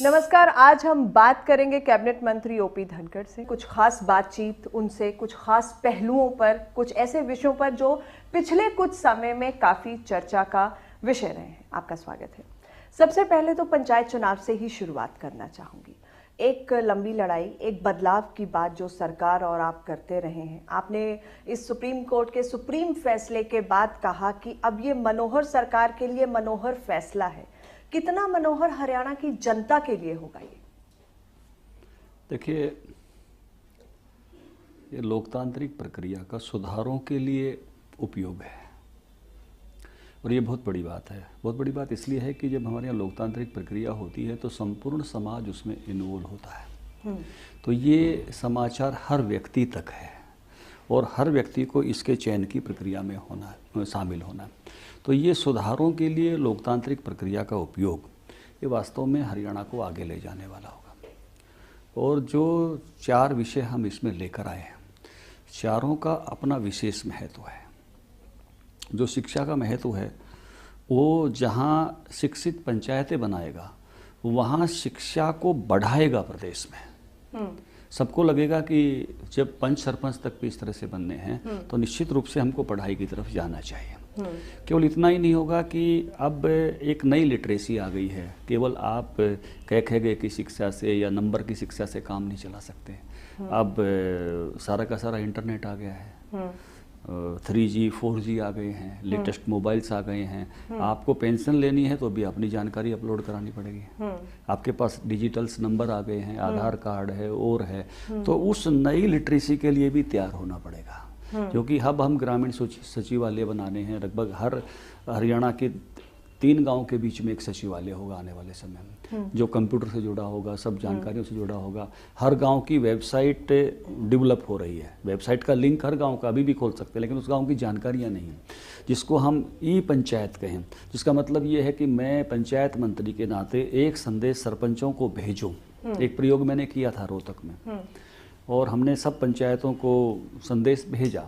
नमस्कार। आज हम बात करेंगे कैबिनेट मंत्री ओपी धनखड़ से। कुछ खास बातचीत उनसे, कुछ खास पहलुओं पर, कुछ ऐसे विषयों पर जो पिछले कुछ समय में काफी चर्चा का विषय रहे हैं। आपका स्वागत है। सबसे पहले तो पंचायत चुनाव से ही शुरुआत करना चाहूंगी। एक लंबी लड़ाई, एक बदलाव की बात जो सरकार और आप करते रहे हैं। आपने इस सुप्रीम कोर्ट के सुप्रीम फैसले के बाद कहा कि अब ये मनोहर सरकार के लिए मनोहर फैसला है। कितना मनोहर हरियाणा की जनता के लिए होगा ये? देखिए, ये लोकतांत्रिक प्रक्रिया का सुधारों के लिए उपयोग है और ये बहुत बड़ी बात है। बहुत बड़ी बात इसलिए है कि जब हमारे यहाँ लोकतांत्रिक प्रक्रिया होती है तो संपूर्ण समाज उसमें इन्वॉल्व होता है। तो ये समाचार हर व्यक्ति तक है और हर व्यक्ति को इसके चयन की प्रक्रिया में शामिल होना। तो ये सुधारों के लिए लोकतांत्रिक प्रक्रिया का उपयोग ये वास्तव में हरियाणा को आगे ले जाने वाला होगा। और जो 4 विषय हम इसमें लेकर आए हैं, चारों का अपना विशेष महत्व है। जो शिक्षा का महत्व है वो जहाँ शिक्षित पंचायतें बनाएगा वहाँ शिक्षा को बढ़ाएगा प्रदेश में। सबको लगेगा कि जब पंच सरपंच तक भी इस तरह से बनने हैं तो निश्चित रूप से हमको पढ़ाई की तरफ जाना चाहिए। केवल इतना ही नहीं होगा कि अब एक नई लिटरेसी आ गई है। केवल आप कह गए की शिक्षा से या नंबर की शिक्षा से काम नहीं चला सकते। अब सारा का सारा इंटरनेट आ गया है। 3G 4G आ गए हैं, लेटेस्ट मोबाइल्स आ गए हैं। आपको पेंशन लेनी है तो भी अपनी जानकारी अपलोड करानी पड़ेगी। आपके पास डिजिटल्स नंबर आ गए हैं, आधार कार्ड है और है। तो उस नई लिटरेसी के लिए भी तैयार होना पड़ेगा, क्योंकि अब हम ग्रामीण सचिवालय बनाने हैं। लगभग हर हरियाणा के 3 गांव के बीच में एक सचिवालय होगा आने वाले समय में, जो कंप्यूटर से जुड़ा होगा, सब जानकारियों से जुड़ा होगा। हर गांव की वेबसाइट डेवलप हो रही है। वेबसाइट का लिंक हर गांव का अभी भी खोल सकते हैं, लेकिन उस गांव की जानकारियां नहीं हैं, जिसको हम ई पंचायत कहें। जिसका मतलब ये है कि मैं पंचायत मंत्री के नाते एक संदेश सरपंचों को भेजूँ। एक प्रयोग मैंने किया था रोहतक में और हमने सब पंचायतों को संदेश भेजा,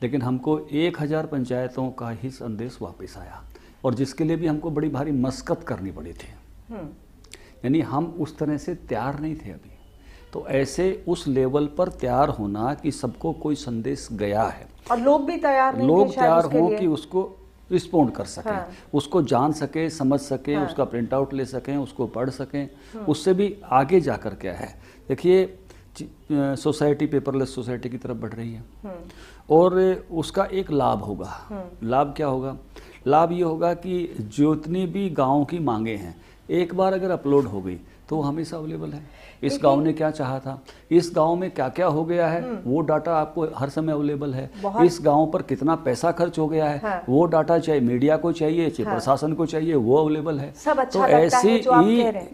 लेकिन हमको 1000 पंचायतों का ही संदेश वापस आया और जिसके लिए भी हमको बड़ी भारी मशक्कत करनी पड़ी थी। यानी हम उस तरह से तैयार नहीं थे अभी। तो ऐसे उस लेवल पर तैयार होना कि सबको कोई संदेश गया है और लोग भी तैयार नहीं थे, लोग तैयार हों कि उसको रिस्पॉन्ड कर सकें, उसको जान सके, समझ सके, उसका प्रिंट आउट ले सकें, उसको पढ़ सकें। उससे भी आगे जाकर क्या है, देखिए सोसाइटी पेपरलेस सोसाइटी की तरफ बढ़ रही है और उसका एक लाभ होगा। लाभ क्या होगा? लाभ ये होगा कि जितनी भी गाँव की मांगे हैं एक बार अगर अपलोड हो गई तो वो हमेशा अवेलेबल है। इस गांव ने क्या चाहा था, इस गांव में क्या क्या हो गया है, वो डाटा आपको हर समय अवेलेबल है। इस गांव पर कितना पैसा खर्च हो गया है, वो डाटा चाहे मीडिया को चाहिए, चाहे प्रशासन को चाहिए, वो अवेलेबल है। अच्छा तो ऐसी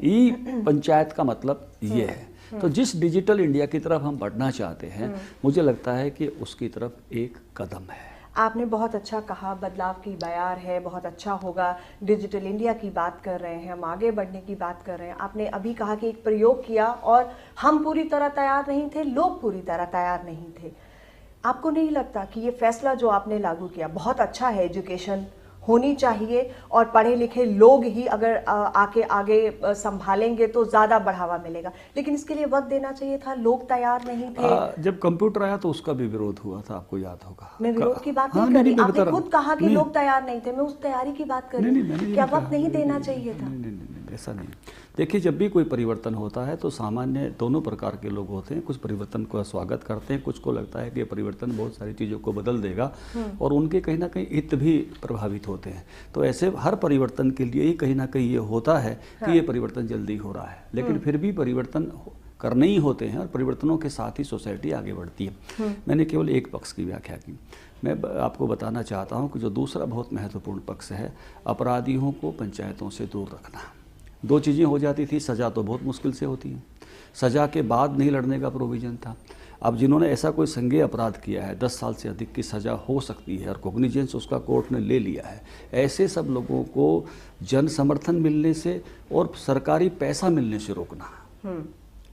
ई पंचायत का मतलब ये है। तो जिस डिजिटल इंडिया की तरफ हम बढ़ना चाहते हैं, मुझे लगता है कि उसकी तरफ एक कदम है। आपने बहुत अच्छा कहा, बदलाव की बयार है, बहुत अच्छा होगा। डिजिटल इंडिया की बात कर रहे हैं, हम आगे बढ़ने की बात कर रहे हैं। आपने अभी कहा कि एक प्रयोग किया और हम पूरी तरह तैयार नहीं थे, लोग पूरी तरह तैयार नहीं थे। आपको नहीं लगता कि ये फैसला जो आपने लागू किया बहुत अच्छा है? एजुकेशन होनी चाहिए और पढ़े लिखे लोग ही अगर आगे संभालेंगे तो ज़्यादा बढ़ावा मिलेगा, लेकिन इसके लिए वक्त देना चाहिए था। लोग तैयार नहीं थे। जब कंप्यूटर आया तो उसका भी विरोध हुआ था, आपको याद होगा। मैं विरोध की बात नहीं कर रही, आपने खुद कहा कि लोग तैयार नहीं थे। मैं उस तैयारी की बात कर रही हूँ। क्या वक्त नहीं देना चाहिए था? नहीं, ऐसा नहीं। देखिए, जब भी कोई परिवर्तन होता है तो सामान्य दोनों प्रकार के लोग होते हैं। कुछ परिवर्तन का स्वागत करते हैं, कुछ को लगता है कि ये परिवर्तन बहुत सारी चीज़ों को बदल देगा और उनके कहीं ना कहीं हित भी प्रभावित होते हैं। तो ऐसे हर परिवर्तन के लिए ही कहीं ना कहीं ये होता है कि ये परिवर्तन जल्दी हो रहा है, लेकिन फिर भी परिवर्तन करने ही होते हैं और परिवर्तनों के साथ ही सोसाइटी आगे बढ़ती है। मैंने केवल एक पक्ष की व्याख्या की। मैं आपको बताना चाहता हूँ कि जो दूसरा बहुत महत्वपूर्ण पक्ष है, अपराधियों को पंचायतों से दूर रखना। 2 चीज़ें हो जाती थी। सज़ा तो बहुत मुश्किल से होती है, सज़ा के बाद नहीं लड़ने का प्रोविज़न था। अब जिन्होंने ऐसा कोई संज्ञेय अपराध किया है, 10 साल से अधिक की सज़ा हो सकती है और कॉग्निजेंस उसका कोर्ट ने ले लिया है, ऐसे सब लोगों को जन समर्थन मिलने से और सरकारी पैसा मिलने से रोकना।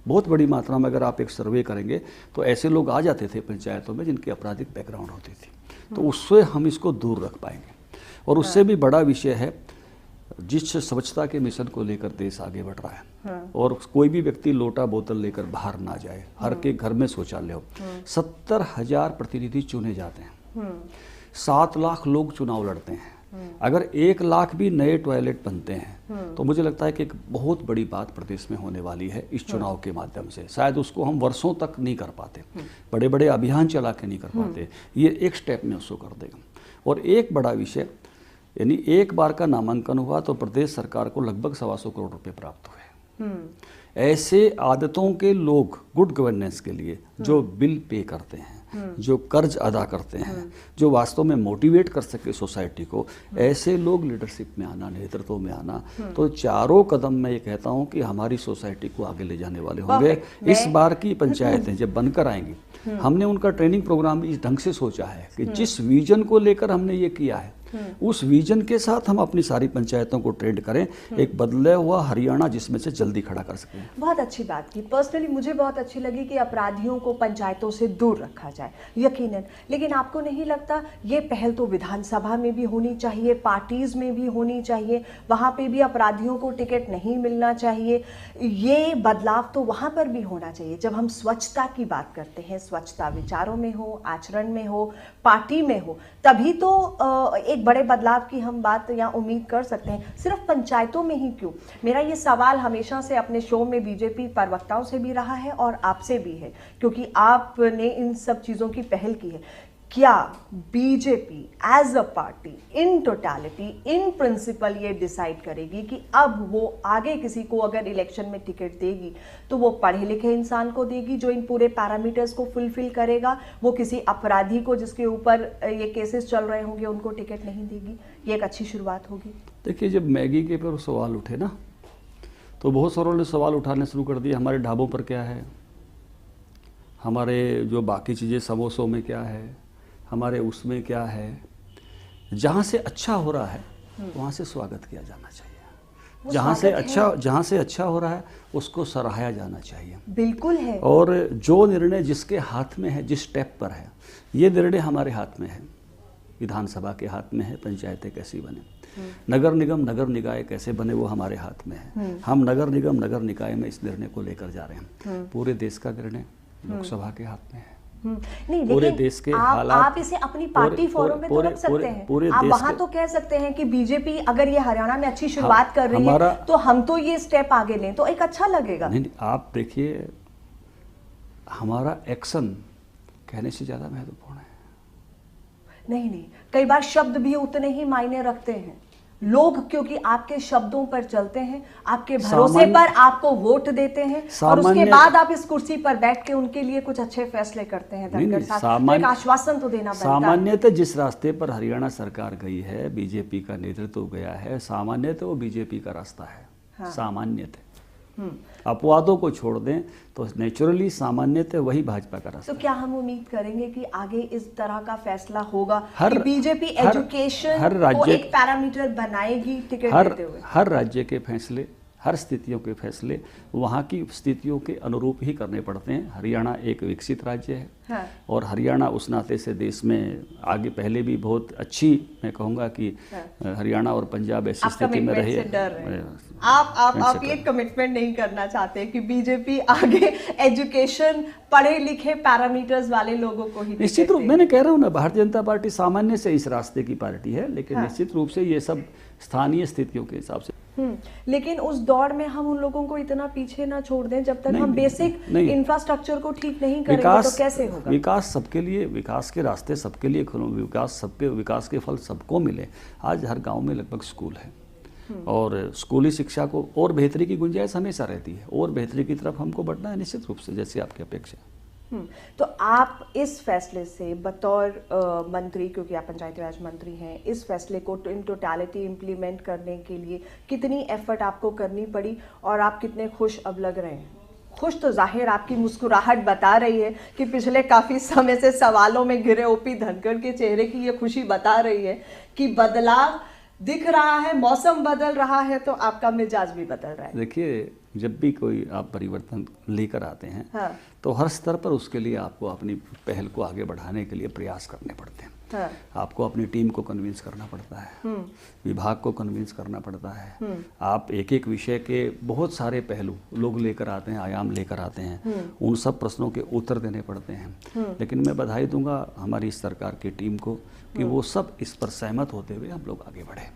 बहुत बड़ी मात्रा में अगर आप एक सर्वे करेंगे तो ऐसे लोग आ जाते थे पंचायतों में जिनकी आपराधिक बैकग्राउंड होती थी। तो उससे हम इसको दूर रख पाएंगे। और उससे भी बड़ा विषय है जिस स्वच्छता के मिशन को लेकर देश आगे बढ़ रहा है और कोई भी व्यक्ति लोटा बोतल लेकर बाहर ना जाए, हर के घर में शौचालय हो। 70,000 प्रतिनिधि चुने जाते हैं, 7 लाख लोग चुनाव लड़ते हैं। अगर 1 लाख भी नए टॉयलेट बनते हैं तो मुझे लगता है कि एक बहुत बड़ी बात प्रदेश में होने वाली है इस चुनाव के माध्यम से। शायद उसको हम वर्षों तक नहीं कर पाते, बड़े बड़े अभियान चला के नहीं कर पाते, ये एक स्टेप में उसको कर देगा। और एक बड़ा विषय, यानी एक बार का नामांकन हुआ तो प्रदेश सरकार को लगभग 125 करोड़ रुपए प्राप्त हुए। ऐसे आदतों के लोग गुड गवर्नेंस के लिए जो बिल पे करते हैं, जो कर्ज अदा करते हैं, जो वास्तव में मोटिवेट कर सके सोसाइटी को, ऐसे लोग लीडरशिप में आना, नेतृत्व में आना, तो चारों कदम मैं ये कहता हूं कि हमारी सोसाइटी को आगे ले जाने वाले होंगे। इस बार की पंचायतें जब बनकर आएंगी, हमने उनका ट्रेनिंग प्रोग्राम इस ढंग से सोचा है कि जिस विजन को लेकर हमने ये किया है उस विजन के साथ हम अपनी सारी पंचायतों को ट्रेंड करें, एक बदला हुआ हरियाणा जिसमें से जल्दी खड़ा कर सकें। बहुत अच्छी बात की। पर्सनली मुझे बहुत अच्छी लगी कि अपराधियों को पंचायतों से दूर रखा जाए, यकीनन। लेकिन आपको नहीं लगता ये पहल तो विधानसभा में भी होनी चाहिए, पार्टीज में भी होनी चाहिए, वहाँ पे भी अपराधियों को टिकट नहीं मिलना चाहिए, ये बदलाव तो वहाँ पर भी होना चाहिए। जब हम स्वच्छता की बात करते हैं, स्वच्छता विचारों में हो, आचरण में हो, पार्टी में हो, तभी तो एक बड़े बदलाव की हम बात या उम्मीद कर सकते हैं। सिर्फ पंचायतों में ही क्यों? मेरा ये सवाल हमेशा से अपने शो में बीजेपी प्रवक्ताओं से भी रहा है और आपसे भी है, क्योंकि आपने इन सब चीज़ों की पहल की है। क्या BJP as a party in totality, in principle ये डिसाइड करेगी कि अब वो आगे किसी को अगर इलेक्शन में टिकट देगी तो वो पढ़े लिखे इंसान को देगी जो इन पूरे पैरामीटर्स को फुलफिल करेगा, वो किसी अपराधी को जिसके ऊपर ये केसेस चल रहे होंगे उनको टिकट नहीं देगी? ये एक अच्छी शुरुआत होगी। देखिए, जब मैगी के पर सवाल उठे ना तो बहुत सारों ने सवाल उठाने शुरू कर दिए, हमारे ढाबों पर क्या है, हमारे जो बाकी चीज़ें समोसों में क्या है, हमारे उसमें क्या है। जहाँ से अच्छा हो रहा है वहाँ से स्वागत किया जाना चाहिए, जहाँ से अच्छा हो रहा है उसको सराहाया जाना चाहिए। बिल्कुल है। और जो निर्णय जिसके हाथ में है, जिस स्टेप पर है, ये निर्णय हमारे हाथ में है, विधानसभा के हाथ में है, पंचायतें कैसी बने, नगर निगम नगर निकाय कैसे बने वो हमारे हाथ में है। हम नगर निगम नगर निकाय में इस निर्णय को लेकर जा रहे हैं। पूरे देश का निर्णय लोकसभा के हाथ में है। नहीं, पूरे देश के हालात, आप इसे अपनी पार्टी फोरम में तो रख सकते हैं। आप वहां तो कह सकते हैं कि बीजेपी अगर ये हरियाणा में अच्छी शुरुआत कर रही है तो हम तो ये स्टेप आगे लें तो एक अच्छा लगेगा। नहीं, आप देखिए, हमारा एक्शन कहने से ज्यादा महत्वपूर्ण है। नहीं, कई बार शब्द भी उतने ही मायने रखते हैं। लोग क्योंकि आपके शब्दों पर चलते हैं, आपके भरोसे पर आपको वोट देते हैं और उसके बाद आप इस कुर्सी पर बैठ के उनके लिए कुछ अच्छे फैसले करते हैं। धनखड़ साहब, एक आश्वासन तो देना बनता है। सामान्यतः जिस रास्ते पर हरियाणा सरकार गई है, बीजेपी का नेतृत्व गया है, सामान्यतः वो बीजेपी का रास्ता है। हाँ। सामान्यतः अपवादों को छोड़ दें तो नेचुरली सामान्यतः वही भाजपा का रास्ता। तो क्या हम उम्मीद करेंगे कि आगे इस तरह का फैसला होगा कि बीजेपी एजुकेशन को एक पैरामीटर बनाएगी टिकट देते हुए? हर राज्य के फैसले, हर स्थितियों के फैसले वहाँ की स्थितियों के अनुरूप ही करने पड़ते हैं। हरियाणा एक विकसित राज्य है। हाँ। और हरियाणा उस नाते से देश में आगे पहले भी बहुत अच्छी, मैं कहूँगा कि हाँ। हरियाणा और पंजाब ऐसी स्थिति में रहे। आप ये कमिटमेंट नहीं करना चाहते कि बीजेपी आगे एजुकेशन, पढ़े लिखे पैरामीटर्स वाले लोगों को ही? निश्चित रूप, मैंने कह रहा हूँ ना, भारतीय जनता पार्टी सामान्य से इस रास्ते की पार्टी है, लेकिन हाँ। निश्चित रूप से ये सब स्थानीय स्थितियों के हिसाब से। लेकिन उस दौड़ में हम उन लोगों को इतना पीछे ना छोड़ दें जब तक हम बेसिक इंफ्रास्ट्रक्चर को ठीक नहीं करेंगे तो कैसे होगा? विकास सबके लिए, विकास के रास्ते सबके लिए खुले, विकास के फल सबको मिले। आज हर गांव में लगभग स्कूल है और स्कूली शिक्षा को और बेहतरी की गुंजाइश हमेशा रहती है, और बेहतरी की तरफ हमको बढ़ना है निश्चित रूप से, जैसे आपकी अपेक्षा। तो आप इस फैसले से बतौर मंत्री, क्योंकि आप पंचायती राज मंत्री हैं, इस फैसले को इन टोटलिटी इम्प्लीमेंट करने के लिए कितनी एफर्ट आपको करनी पड़ी और आप कितने खुश अब लग रहे हैं? खुश तो जाहिर आपकी मुस्कुराहट बता रही है कि पिछले काफ़ी समय से सवालों में घिरे ओपी धनखड़ के चेहरे की ये खुशी बता रही है कि बदलाव दिख रहा है, मौसम बदल रहा है, तो आपका मिजाज भी बदल रहा है। देखिए, जब भी कोई आप परिवर्तन लेकर आते हैं हाँ। तो हर स्तर पर उसके लिए आपको अपनी पहल को आगे बढ़ाने के लिए प्रयास करने पड़ते हैं। हाँ। आपको अपनी टीम को कन्विंस करना पड़ता है, विभाग को कन्विंस करना पड़ता है। आप एक एक विषय के बहुत सारे पहलू लोग लेकर आते हैं, आयाम लेकर आते हैं, उन सब प्रश्नों के उत्तर देने पड़ते हैं। लेकिन मैं बधाई दूंगा हमारी इस सरकार की टीम को कि वो सब इस पर सहमत होते हुए हम लोग आगे बढ़े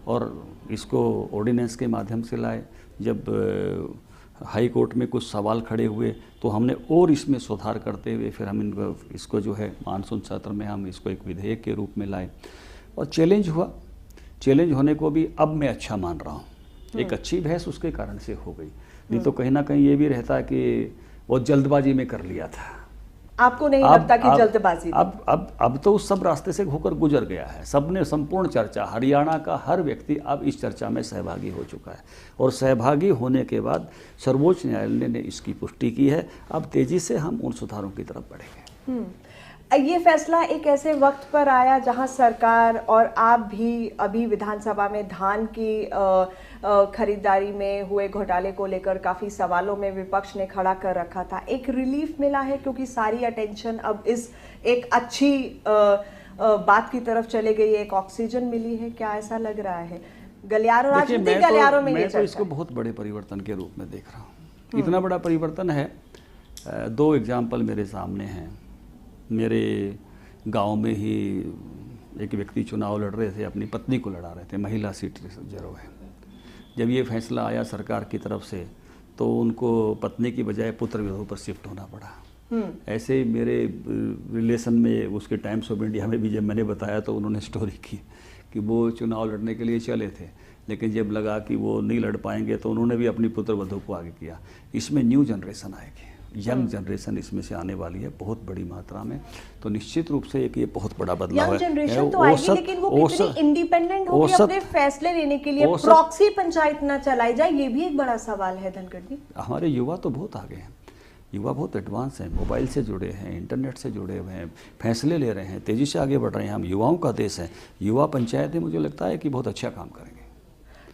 और इसको ऑर्डिनेंस के माध्यम से लाए। जब हाई कोर्ट में कुछ सवाल खड़े हुए तो हमने और इसमें सुधार करते हुए फिर हम इसको जो है मानसून सत्र में हम इसको एक विधेयक के रूप में लाए और चैलेंज हुआ। चैलेंज होने को भी अब मैं अच्छा मान रहा हूँ। एक अच्छी बहस उसके कारण से हो गई, नहीं तो कहीं ना कहीं ये भी रहता कि वो जल्दबाजी में कर लिया था। आपको नहीं लगता कि जल्दबाजी? अब तो उस सब रास्ते से होकर गुजर गया है। सबने संपूर्ण चर्चा, हरियाणा का हर व्यक्ति अब इस चर्चा में सहभागी हो चुका है और सहभागी होने के बाद सर्वोच्च न्यायालय ने इसकी पुष्टि की है। अब तेजी से हम उन सुधारों की तरफ बढ़ेंगे। ये फैसला एक ऐसे वक्त पर आया जहां सरकार और आप भी अभी विधानसभा में धान की खरीदारी में हुए घोटाले को लेकर काफ़ी सवालों में विपक्ष ने खड़ा कर रखा था। एक रिलीफ मिला है क्योंकि सारी अटेंशन अब इस एक अच्छी बात की तरफ चले गई है, एक ऑक्सीजन मिली है। क्या ऐसा लग रहा है? गलियारों, राजनीतिक गलियारों में मैं तो इसको बहुत बड़े परिवर्तन के रूप में देख रहा हूँ। इतना बड़ा परिवर्तन है, दो एग्जाम्पल मेरे सामने हैं। मेरे गांव में ही एक व्यक्ति चुनाव लड़ रहे थे, अपनी पत्नी को लड़ा रहे थे, महिला सीट रिजर्व है। जब ये फैसला आया सरकार की तरफ से तो उनको पत्नी की बजाय पुत्र विधवा पर शिफ्ट होना पड़ा। ऐसे ही मेरे रिलेशन में उसके टाइम्स ऑफ इंडिया में भी जब मैंने बताया तो उन्होंने स्टोरी की कि वो चुनाव लड़ने के लिए चले थे, लेकिन जब लगा कि वो नहीं लड़ पाएंगे तो उन्होंने भी अपनी पुत्र वधू को आगे किया। इसमें न्यू जनरेशन आएगी, यंग जनरेशन इसमें से आने वाली है बहुत बड़ी मात्रा में। तो निश्चित रूप से एक ये बहुत बड़ा बदलाव है। जनरेशन तो आएगी, लेकिन वो कितनी इंडिपेंडेंट होगी अपने फैसले लेने के लिए? प्रॉक्सी पंचायत ना चलाई जाए, ये भी एक बड़ा सवाल है धनखड़ जी। हमारे युवा तो बहुत आगे हैं, युवा बहुत एडवांस हैं, मोबाइल से जुड़े हैं, इंटरनेट से जुड़े हुए हैं, फैसले ले रहे हैं, तेजी से आगे बढ़ रहे हैं। हम युवाओं का देश है। युवा पंचायतें मुझे लगता है कि बहुत अच्छा काम करेंगे।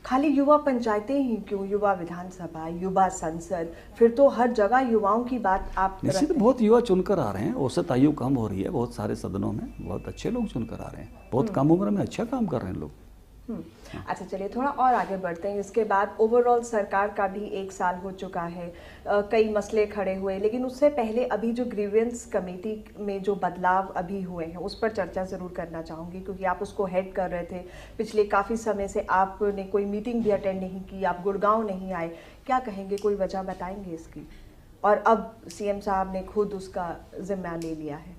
खाली युवा पंचायतें ही क्यों, युवा विधानसभा, युवा संसद, फिर तो हर जगह युवाओं की बात आप निश्चित बहुत युवा चुनकर आ रहे हैं। औसत आयु कम हो रही है बहुत सारे सदनों में, बहुत अच्छे लोग चुनकर आ रहे हैं, बहुत कम उम्र में अच्छा काम कर रहे हैं लोग। अच्छा, चलिए थोड़ा और आगे बढ़ते हैं। इसके बाद ओवरऑल सरकार का भी 1 साल हो चुका है, कई मसले खड़े हुए, लेकिन उससे पहले अभी जो ग्रीवेंस कमेटी में जो बदलाव अभी हुए हैं उस पर चर्चा ज़रूर करना चाहूँगी, क्योंकि आप उसको हेड कर रहे थे पिछले काफ़ी समय से। आपने कोई मीटिंग भी अटेंड नहीं की, आप गुड़गांव नहीं आए, क्या कहेंगे, कोई वजह बताएंगे इसकी? और अब सीएम साहब ने खुद उसका जिम्मा ले लिया है।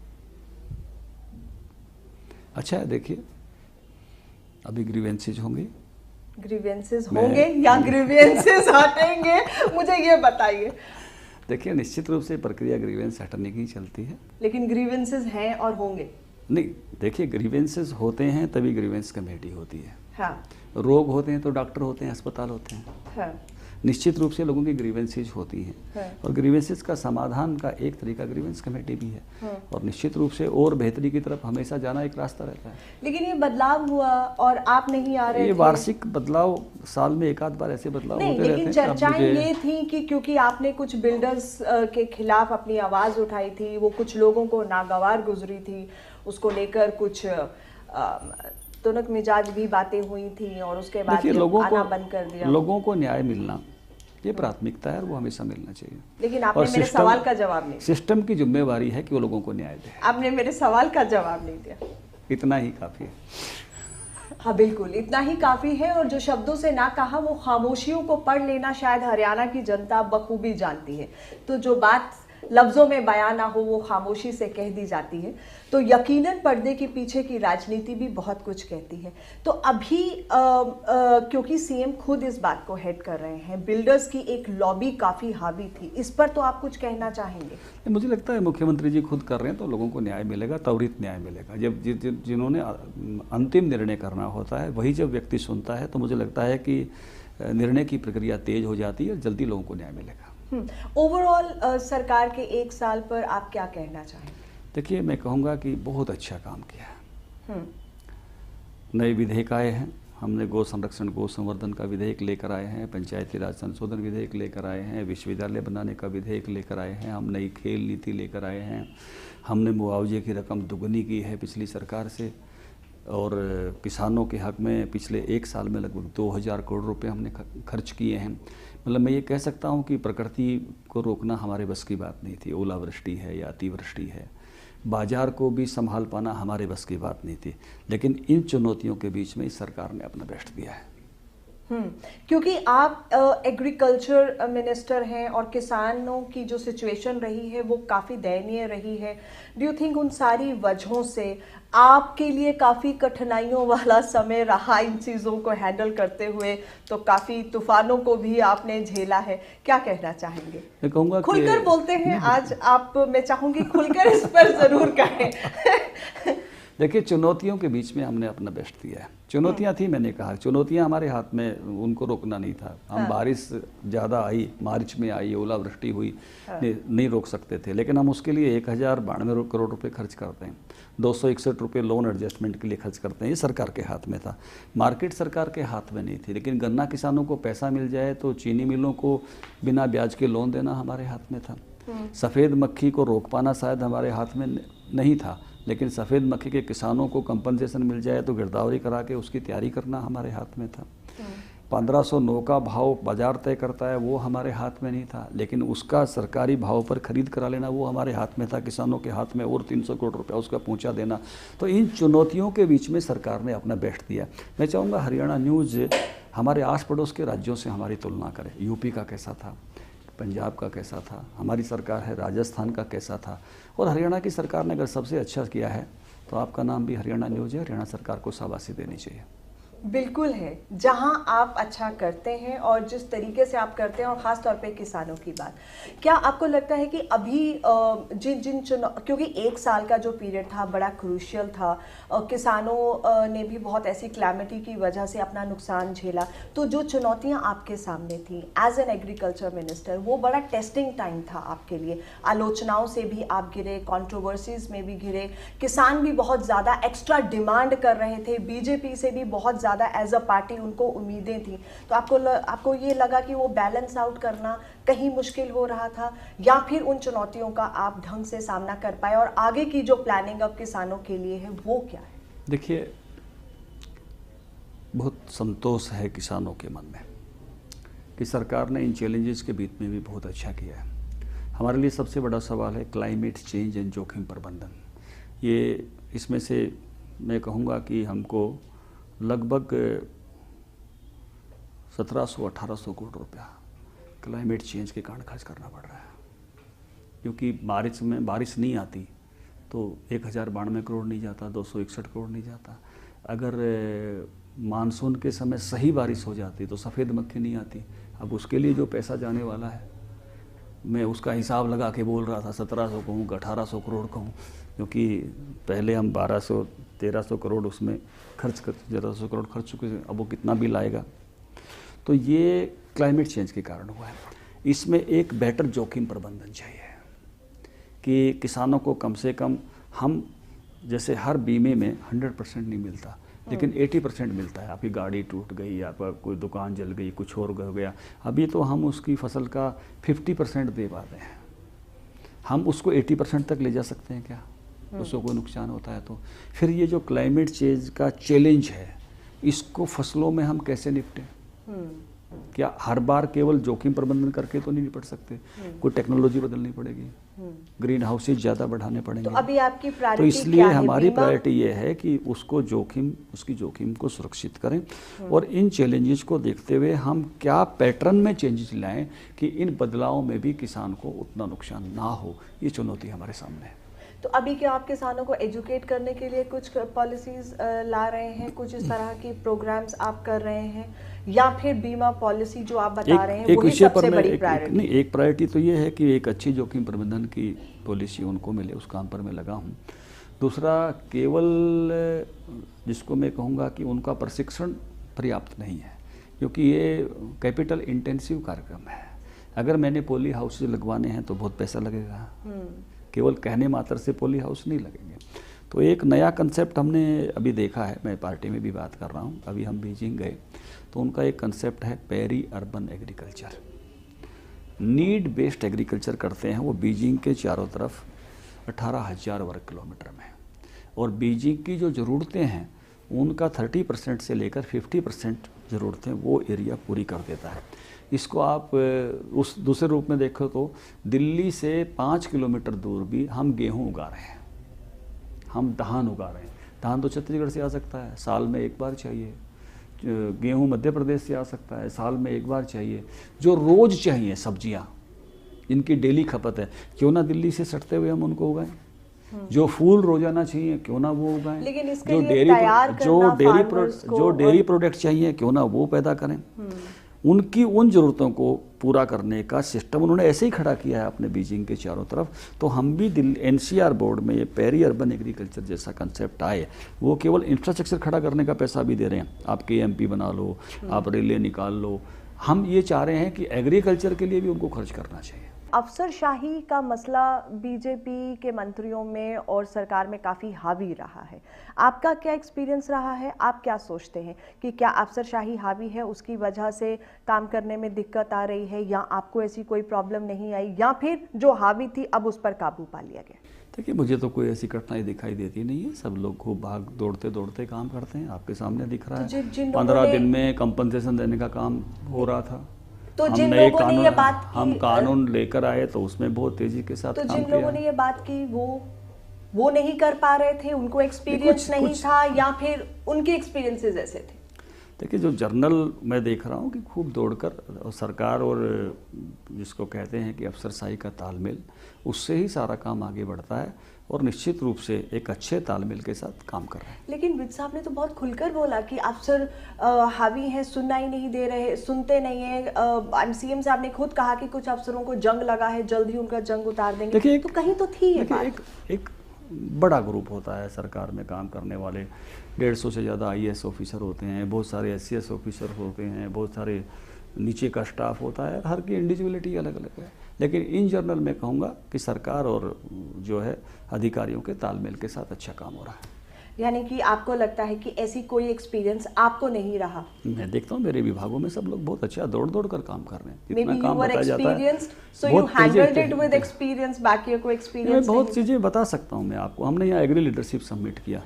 अच्छा है, देखिए अभी ग्रीवेंसेज होंगे, ग्रीवेंसेस होंगे या ग्रीवेंसेस हटेंगे, मुझे ये बताइए। देखिए निश्चित रूप से प्रक्रिया ग्रीवेंस हटने की चलती है, लेकिन ग्रीवेंसेस हैं और होंगे। नहीं, देखिए ग्रीवेंसेस होते हैं तभी ग्रीवेंस कमेटी होती है। हाँ। रोग होते हैं तो डॉक्टर होते हैं, अस्पताल होते हैं। हाँ। निश्चित रूप से लोगों की ग्रीवेंसेज होती हैं। हाँ। और ग्रीवेंसेज का समाधान का एक तरीका ग्रीवेंस कमेटी भी है। हाँ। और निश्चित रूप से और बेहतरी की तरफ हमेशा जाना एक रास्ता रहता है। लेकिन ये बदलाव हुआ और आप नहीं आ रहे ये थे। वार्षिक बदलाव, साल में एक आध बार ऐसे बदलाव नहीं, होते रहते हैं। लेकिन चर्चाएं ये थी कि क्योंकि आपने कुछ बिल्डर्स के खिलाफ अपनी आवाज उठाई थी, वो कुछ लोगों को नागवार गुजरी थी, उसको लेकर कुछ तुनक मिजाज भी बातें हुई थी और उसके बाद आना बंद कर दिया। लोगों को न्याय मिलना ये प्राथमिकता है, वो हमेशा मिलना चाहिए। लेकिन आपने मेरे सवाल का जवाब नहीं दिया। सिस्टम की जिम्मेवारी है कि वो लोगों को न्याय दे। आपने मेरे सवाल का जवाब नहीं दिया। इतना ही काफी है। हाँ बिल्कुल, इतना ही काफी है। और जो शब्दों से ना कहा वो खामोशियों को पढ़ लेना शायद हरियाणा की जनता बखूबी जानती है। तो जो बात लफ्जों में बयां ना हो वो खामोशी से कह दी जाती है। तो यकीनन पर्दे के पीछे की राजनीति भी बहुत कुछ कहती है। तो अभी क्योंकि सीएम खुद इस बात को हेड कर रहे हैं, बिल्डर्स की एक लॉबी काफी हावी थी, इस पर तो आप कुछ कहना चाहेंगे? मुझे लगता है मुख्यमंत्री जी खुद कर रहे हैं तो लोगों को न्याय मिलेगा, त्वरित न्याय मिलेगा। जब जिन्होंने अंतिम निर्णय करना होता है वही जब व्यक्ति सुनता है तो मुझे लगता है कि निर्णय की प्रक्रिया तेज हो जाती है और जल्दी लोगों को न्याय मिलेगा। ओवरऑल सरकार के 1 साल पर आप क्या कहना चाहेंगे? देखिए, मैं कहूँगा कि बहुत अच्छा काम किया है। नए विधेयक आए हैं, हमने गौ संरक्षण गौ संवर्धन का विधेयक लेकर आए हैं, पंचायती राज संशोधन विधेयक लेकर आए हैं, विश्वविद्यालय बनाने का विधेयक लेकर आए हैं, हम नई खेल नीति लेकर आए हैं, हमने मुआवजे की रकम दुगनी की है पिछली सरकार से, और किसानों के हक में पिछले 1 साल में लगभग 2000 करोड़ रुपए हमने खर्च किए हैं। मतलब मैं ये कह सकता हूँ कि प्रकृति को रोकना हमारे बस की बात नहीं थी। ओलावृष्टि है या अतिवृष्टि है, बाजार को भी संभाल पाना हमारे बस की बात नहीं थी। लेकिन इन चुनौतियों के बीच में इस सरकार ने अपना बेस्ट दिया है। क्योंकि आप एग्रीकल्चर मिनिस्टर हैं और किसानों की जो सिचुएशन रही है वो काफ़ी दयनीय रही है। डू यू थिंक उन सारी वजहों से आपके लिए काफ़ी कठिनाइयों वाला समय रहा इन चीज़ों को हैंडल करते हुए? तो काफ़ी तूफानों को भी आपने झेला है, क्या कहना चाहेंगे? मैं कहूँगा खुलकर बोलते हैं आज आप, मैं चाहूँगी खुलकर इस पर ज़रूर कहें। देखिए, चुनौतियों के बीच में हमने अपना बेस्ट दिया है। चुनौतियां थी, मैंने कहा चुनौतियां हमारे हाथ में, उनको रोकना नहीं था। हम बारिश ज़्यादा आई, मार्च में आई, ओलावृष्टि हुई, नहीं रोक सकते थे, लेकिन हम उसके लिए 1092 करोड़ रुपए खर्च करते हैं। 261 रुपये लोन एडजस्टमेंट के लिए खर्च करते हैं। ये सरकार के हाथ में था, मार्केट सरकार के हाथ में नहीं थी। लेकिन गन्ना किसानों को पैसा मिल जाए तो चीनी मिलों को बिना ब्याज के लोन देना हमारे हाथ में था। सफ़ेद मक्खी को रोक पाना शायद हमारे हाथ में नहीं था, लेकिन सफ़ेद मक्खी के किसानों को कंपनसेशन मिल जाए तो गिरदावरी करा के उसकी तैयारी करना हमारे हाथ में था। 1509 का भाव बाजार तय करता है, वो हमारे हाथ में नहीं था, लेकिन उसका सरकारी भाव पर खरीद करा लेना वो हमारे हाथ में था। किसानों के हाथ में और 300 करोड़ रुपया उसका पहुंचा देना। तो इन चुनौतियों के बीच में सरकार ने अपना बेस्ट दिया। मैं चाहूँगा हरियाणा न्यूज़ हमारे आस पड़ोस के राज्यों से हमारी तुलना करे। यूपी का कैसा था, पंजाब का कैसा था, हमारी सरकार है राजस्थान का कैसा था, और हरियाणा की सरकार ने अगर सबसे अच्छा किया है तो आपका नाम भी हरियाणा न्यूज़ है। हरियाणा सरकार को शाबाशी देनी चाहिए। बिल्कुल है, जहां आप अच्छा करते हैं और जिस तरीके से आप करते हैं, और ख़ास तौर पे किसानों की बात, क्या आपको लगता है कि अभी जिन क्योंकि 1 साल का जो पीरियड था बड़ा क्रूशियल था, किसानों ने भी बहुत ऐसी क्लैमिटी की वजह से अपना नुकसान झेला, तो जो चुनौतियां आपके सामने थी एज एन एग्रीकल्चर मिनिस्टर, वो बड़ा टेस्टिंग टाइम था आपके लिए। आलोचनाओं से भी आप घिरे, कंट्रोवर्सीज में भी घिरे, किसान भी बहुत ज़्यादा एक्स्ट्रा डिमांड कर रहे थे, बीजेपी से भी बहुत ज़्यादा एज अ पार्टी उनको उम्मीदें थी। तो आपको ये लगा कि वो बैलेंस आउट करना कहीं मुश्किल हो रहा था, या फिर उन चुनौतियों का आप ढंग से सामना कर पाए, और आगे की जो प्लानिंग अब किसानों के लिए है वो क्या है? देखिए, बहुत संतोष है किसानों के मन में कि सरकार ने इन चैलेंजेस के बीच में भी बहुत अच्छा किया है। हमारे लिए सबसे बड़ा सवाल है क्लाइमेट चेंज एंड जोखिम प्रबंधन। ये इसमें से मैं कहूँगा कि हमको लगभग 1700-1800 करोड़ रुपया क्लाइमेट चेंज के कारण खर्च करना पड़ रहा है, क्योंकि मार्च में बारिश नहीं आती तो 1092 करोड़ नहीं जाता, 261 करोड़ नहीं जाता। अगर मानसून के समय सही बारिश हो जाती तो सफ़ेद मक्खी नहीं आती। अब उसके लिए जो पैसा जाने वाला है, मैं उसका हिसाब लगा के बोल रहा था, 1700 कहूँ, 1800 करोड़ कहूँ, क्योंकि पहले हम 1200-1300 करोड़ उसमें खर्च कर, 1300 करोड़ खर्च चुके हैं। अब वो कितना बिल आएगा? तो ये क्लाइमेट चेंज के कारण हुआ है। इसमें एक बेटर जोखिम प्रबंधन चाहिए कि किसानों को कम से कम, हम जैसे हर बीमे में 100% नहीं मिलता, लेकिन 80% मिलता है। आपकी गाड़ी टूट गई, आपका कोई दुकान जल गई, कुछ और हो गया, अभी तो हम उसकी फसल का 50% दे पाते हैं। हम उसको 80% तक ले जा सकते हैं क्या? उसको कोई नुकसान होता है तो फिर ये जो क्लाइमेट चेंज का चैलेंज है, इसको फसलों में हम कैसे निपटें? क्या हर बार केवल जोखिम प्रबंधन करके तो नहीं निपट सकते? कोई टेक्नोलॉजी बदलनी पड़ेगी, ग्रीन हाउसेज ज़्यादा बढ़ाने पड़ेंगे। तो अभी आपकी प्रायोरिटी तो इसलिए हमारी प्रायोरिटी ये है कि उसकी जोखिम को सुरक्षित करें, और इन चैलेंजेस को देखते हुए हम क्या पैटर्न में चेंजेस लाएं कि इन बदलावों में भी किसान को उतना नुकसान ना हो। ये चुनौती हमारे सामने है। तो अभी क्या आप किसानों को एजुकेट करने के लिए कुछ पॉलिसीज ला रहे हैं, कुछ इस तरह की प्रोग्राम्स आप कर रहे हैं, या फिर बीमा पॉलिसी जो आप बता रहे हैं वही सबसे बड़ी प्रायोरिटी? नहीं, एक प्रायोरिटी तो ये है कि एक अच्छी जोखिम प्रबंधन की पॉलिसी उनको मिले, उस काम पर मैं लगा हूँ। दूसरा, केवल जिसको मैं कहूँगा कि उनका प्रशिक्षण पर्याप्त नहीं है, क्योंकि ये कैपिटल इंटेंसिव कार्यक्रम है। अगर मैंने पॉली हाउस लगवाने हैं तो बहुत पैसा लगेगा, केवल कहने मात्र से पॉली हाउस नहीं लगेंगे। तो एक नया कंसेप्ट हमने अभी देखा है, मैं पार्टी में भी बात कर रहा हूँ, अभी हम बीजिंग गए तो उनका एक कंसेप्ट है peri urban agriculture, need based agriculture करते हैं वो बीजिंग के चारों तरफ 18,000 वर्ग किलोमीटर में, और बीजिंग की जो ज़रूरतें हैं उनका 30% से लेकर 50% ज़रूरतें वो एरिया पूरी कर देता है। इसको आप उस दूसरे रूप में देखो तो दिल्ली से 5 किलोमीटर दूर भी हम गेहूं उगा रहे हैं, हम धान उगा रहे हैं। धान तो छत्तीसगढ़ से आ सकता है, साल में एक बार चाहिए। गेहूं मध्य प्रदेश से आ सकता है, साल में एक बार चाहिए। जो रोज़ चाहिए सब्जियां, इनकी डेली खपत है, क्यों ना दिल्ली से सटते हुए हम उनको उगाएं। जो फूल रोजाना चाहिए क्यों ना वो उगाएं। लेकिन इसके लिए तैयार करना जो डेयरी प्रोडक्ट चाहिए क्यों ना वो पैदा करें। उनकी उन ज़रूरतों को पूरा करने का सिस्टम उन्होंने ऐसे ही खड़ा किया है अपने बीजिंग के चारों तरफ। तो हम भी एनसीआर बोर्ड में ये पेरी अर्बन एग्रीकल्चर जैसा कंसेप्ट आए, वो केवल इंफ्रास्ट्रक्चर खड़ा करने का पैसा भी दे रहे हैं, आप KMP बना लो, आप रेलवे निकाल लो। हम ये चाह रहे हैं कि एग्रीकल्चर के लिए भी उनको खर्च करना चाहिए। अफसरशाही का मसला बीजेपी के मंत्रियों में और सरकार में काफ़ी हावी रहा है। आपका क्या एक्सपीरियंस रहा है? आप क्या सोचते हैं कि क्या अफसरशाही हावी है, उसकी वजह से काम करने में दिक्कत आ रही है, या आपको ऐसी कोई प्रॉब्लम नहीं आई, या फिर जो हावी थी अब उस पर काबू पा लिया गया? देखिए, मुझे तो कोई ऐसी घटनाएं दिखाई देती नहीं है। सब लोग खूब भाग दौड़ते दौड़ते काम करते हैं, आपके सामने दिख रहा है। 15 दिन में कंपनसेशन देने का काम हो रहा था। तो जिन लोगों ने ये बात की, हम कानून लेकर आए तो उसमें बहुत तेजी के साथ तो काम जिन किया। लोगों ने ये बात की वो नहीं कर पा रहे थे, उनको एक्सपीरियंस नहीं था, या फिर उनके एक्सपीरियंसेस ऐसे थे? देखिए, जो जर्नल मैं देख रहा हूँ कि खूब दौड़कर सरकार और जिसको कहते हैं कि अफसरशाही का तालमेल, उससे ही सारा काम आगे बढ़ता है, और निश्चित रूप से एक अच्छे तालमेल के साथ काम कर रहे हैं। लेकिन विज साहब ने तो बहुत खुलकर बोला कि अफसर हावी हैं, सुनना ही नहीं दे रहे, सुनते नहीं है। CM साहब ने खुद कहा कि कुछ अफसरों को जंग लगा है, जल्द ही उनका जंग उतार देंगे। तो कहीं तो थी ये बात। एक बड़ा ग्रुप होता है सरकार में काम करने वाले, 150 से ज़्यादा IAS ऑफिसर होते हैं, बहुत सारे SCS ऑफिसर होते हैं, बहुत सारे नीचे का स्टाफ होता है, हर की इंडिविजुअलिटी अलग अलग है। लेकिन इन जनरल मैं कहूँगा कि सरकार और जो है अधिकारियों के तालमेल के साथ अच्छा काम हो रहा है। यानी कि आपको लगता है कि ऐसी कोई एक्सपीरियंस आपको नहीं रहा? मैं देखता हूँ मेरे विभागों में सब लोग बहुत अच्छा दौड़ दौड़ कर काम कर रहे हैं। Maybe you were experienced, so you handled it with experience, बाकियों को एक्सपीरियंस मैं बहुत चीज़ें बता सकता हूँ मैं आपको। हमने यहाँ एग्री लीडरशिप समिट किया,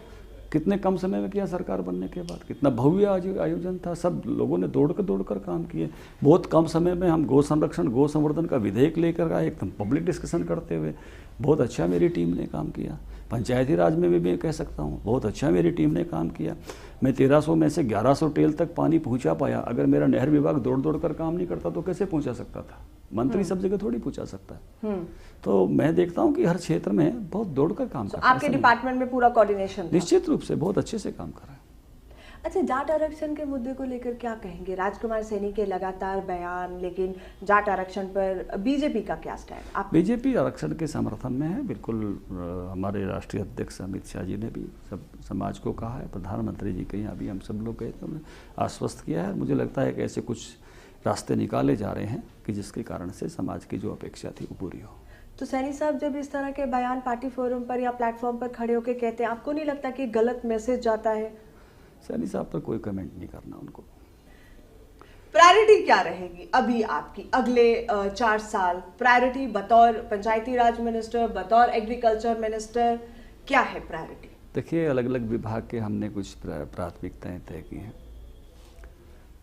कितने कम समय में किया सरकार बनने के बाद, कितना भव्य आयोजन था, सब लोगों ने दौड़ कर काम किए। बहुत कम समय में हम गौ संरक्षण गौ संवर्धन का विधेयक लेकर आए, एकदम पब्लिक डिस्कशन करते हुए। बहुत अच्छा मेरी टीम ने काम किया। पंचायती राज में भी कह सकता हूँ बहुत अच्छा मेरी टीम ने काम किया। मैं 1300 में से 1100 टेल तक पानी पहुँचा पाया। अगर मेरा नहर विभाग दौड़ दौड़ कर काम नहीं करता तो कैसे पहुँचा सकता था? मंत्री सब जगह थोड़ी पहुँचा सकता है। तो मैं देखता हूँ कि हर क्षेत्र में बहुत दौड़ कर काम करता है। आपके डिपार्टमेंट में पूरा कोऑर्डिनेशन? निश्चित रूप से बहुत अच्छे से काम कर रहा है। अच्छा, जाट आरक्षण के मुद्दे को लेकर क्या कहेंगे? राजकुमार सैनी के लगातार बयान, लेकिन जाट आरक्षण पर बीजेपी का क्या स्टैंड? बीजेपी आरक्षण के समर्थन में है बिल्कुल। हमारे राष्ट्रीय अध्यक्ष अमित शाह जी ने भी सब समाज को कहा है, प्रधानमंत्री जी के यहाँ भी हम सब लोग गए थे, उन्होंने आश्वस्त किया है। मुझे लगता है कि ऐसे कुछ रास्ते निकाले जा रहे हैं कि जिसके कारण से समाज की जो अपेक्षा थी वो पूरी हो। तो सैनी साहब जब इस तरह के बयान पार्टी फोरम पर या प्लेटफॉर्म पर खड़े होकर कहते हैं, आपको नहीं लगता कि गलत मैसेज जाता है? सैनी साहब पर कोई कमेंट नहीं करना उनको। प्रायोरिटी क्या रहेगी अभी आपकी अगले 4 साल? प्रायोरिटी बतौर पंचायती राज मिनिस्टर, बतौर एग्रीकल्चर मिनिस्टर, क्या है प्रायोरिटी? देखिए, अलग अलग विभाग के हमने कुछ प्राथमिकताएं तय की हैं।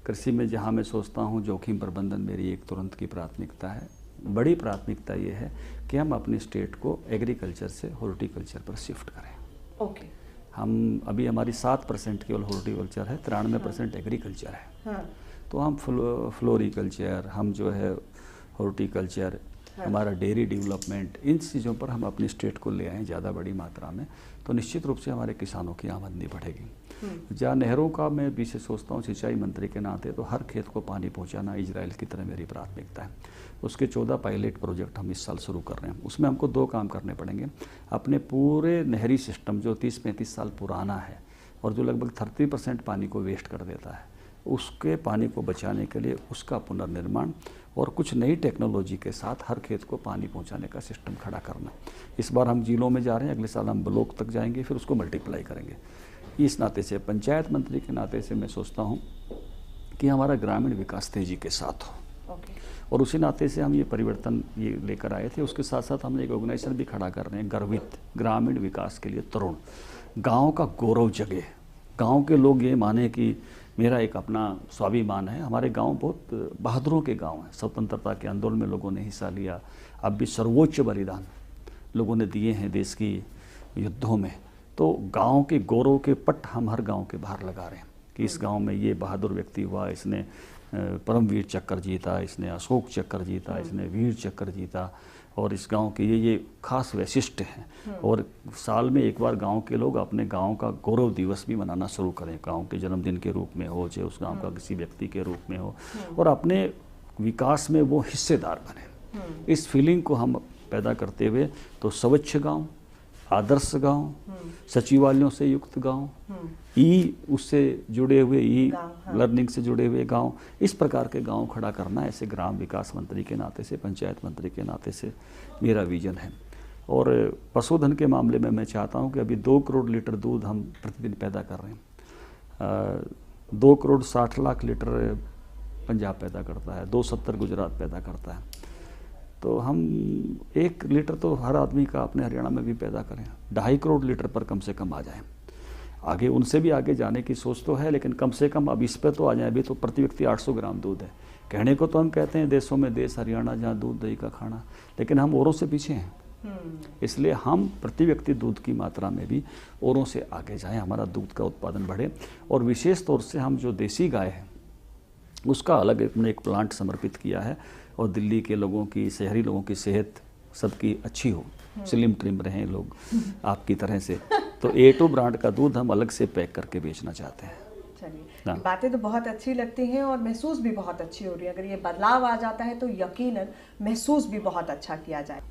कृषि में जहां मैं सोचता हूं जोखिम प्रबंधन मेरी एक तुरंत की प्राथमिकता है। बड़ी प्राथमिकता ये है कि हम अपने स्टेट को एग्रीकल्चर से हॉर्टिकल्चर पर शिफ्ट करें। ओके। हम अभी हमारी 7% केवल हॉर्टिकल्चर है, 93% एग्रीकल्चर है। हाँ। तो हम फ्लोरिकल्चर, हम जो है हॉर्टिकल्चर, हमारा डेयरी डेवलपमेंट, इन चीज़ों पर हम अपनी स्टेट को ले आएँ ज़्यादा बड़ी मात्रा में, तो निश्चित रूप से हमारे किसानों की आमदनी बढ़ेगी। जहाँ नहरों का मैं विशेष सोचता हूँ, सिंचाई मंत्री के नाते तो हर खेत को पानी पहुँचाना इजराइल की तरह मेरी प्राथमिकता है। उसके 14 पायलट प्रोजेक्ट हम इस साल शुरू कर रहे हैं। उसमें हमको 2 काम करने पड़ेंगे। अपने पूरे नहरी सिस्टम जो 30-35 साल पुराना है और जो लगभग 30% पानी को वेस्ट कर देता है, उसके पानी को बचाने के लिए उसका पुनर्निर्माण और कुछ नई टेक्नोलॉजी के साथ हर खेत को पानी पहुंचाने का सिस्टम खड़ा करना। इस बार हम जिलों में जा रहे हैं, अगले साल हम ब्लॉक तक जाएंगे, फिर उसको मल्टीप्लाई करेंगे। इस नाते से पंचायत मंत्री के नाते से मैं सोचता हूँ कि हमारा ग्रामीण विकास तेजी के साथ हो। और उसी नाते से हम ये परिवर्तन ये लेकर आए थे। उसके साथ साथ हमने एक ऑर्गेनाइजेशन भी खड़ा कर रहे हैं, गर्वित ग्रामीण विकास के लिए तरुण, गांव का गौरव जगे, गांव के लोग ये माने कि मेरा एक अपना स्वाभिमान है। हमारे गांव बहुत बहादुरों के गांव हैं, स्वतंत्रता के आंदोलन में लोगों ने हिस्सा लिया, अब भी सर्वोच्च बलिदान लोगों ने दिए हैं देश की युद्धों में। तो गांव के गौरव के पट हम हर गांव के बाहर लगा रहे हैं कि इस गांव में ये बहादुर व्यक्ति हुआ, इसने परमवीर चक्र जीता, इसने अशोक चक्र जीता, इसने वीर चक्र जीता, और इस गांव के ये खास वैशिष्ट्य हैं। और साल में एक बार गांव के लोग अपने गांव का गौरव दिवस भी मनाना शुरू करें, गांव के जन्मदिन के रूप में हो, चाहे उस गांव का किसी व्यक्ति के रूप में हो, और अपने विकास में वो हिस्सेदार बने। इस फीलिंग को हम पैदा करते हुए तो स्वच्छ गांव, आदर्श गांव, सचिवालयों से युक्त गांव, उससे जुड़े हुए लर्निंग से जुड़े हुए गांव, इस प्रकार के गांव खड़ा करना, ऐसे ग्राम विकास मंत्री के नाते से, पंचायत मंत्री के नाते से मेरा विजन है। और पशुधन के मामले में मैं चाहता हूं कि अभी 2 करोड़ लीटर दूध हम प्रतिदिन पैदा कर रहे हैं। 2 करोड़ 60 लाख लीटर पंजाब पैदा करता है, 270 गुजरात पैदा करता है। तो हम 1 लीटर तो हर आदमी का अपने हरियाणा में भी पैदा करें, 2.5 करोड़ लीटर पर कम से कम आ जाएं। आगे उनसे भी आगे जाने की सोच तो है, लेकिन कम से कम अब इस पर तो आ जाए। अभी तो प्रति व्यक्ति 800 ग्राम दूध है। कहने को तो हम कहते हैं देशों में देश हरियाणा जहाँ दूध दही का खाना, लेकिन हम औरों से पीछे हैं। इसलिए हम प्रति व्यक्ति दूध की मात्रा में भी औरों से आगे जाएं, हमारा दूध का उत्पादन बढ़े। और विशेष तौर से हम जो देसी गाय है उसका अलग हमने एक प्लांट समर्पित किया है, और दिल्ली के लोगों की, शहरी लोगों की सेहत सबकी अच्छी हो, स्लिम ट्रिम रहें लोग आपकी तरह से। तो A2 ब्रांड का दूध हम अलग से पैक करके बेचना चाहते हैं। चलिए, बातें तो बहुत अच्छी लगती हैं और महसूस भी बहुत अच्छी हो रही है। अगर ये बदलाव आ जाता है तो यकीनन महसूस भी बहुत अच्छा किया जाए।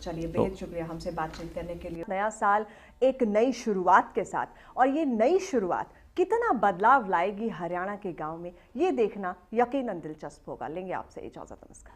चलिए, बेहद शुक्रिया हमसे बातचीत करने के लिए। नया साल एक नई शुरुआत के साथ, और ये नई शुरुआत कितना बदलाव लाएगी हरियाणा के गांव में, ये देखना यकीनन दिलचस्प होगा। लेंगे आपसे इजाजत, नमस्कार।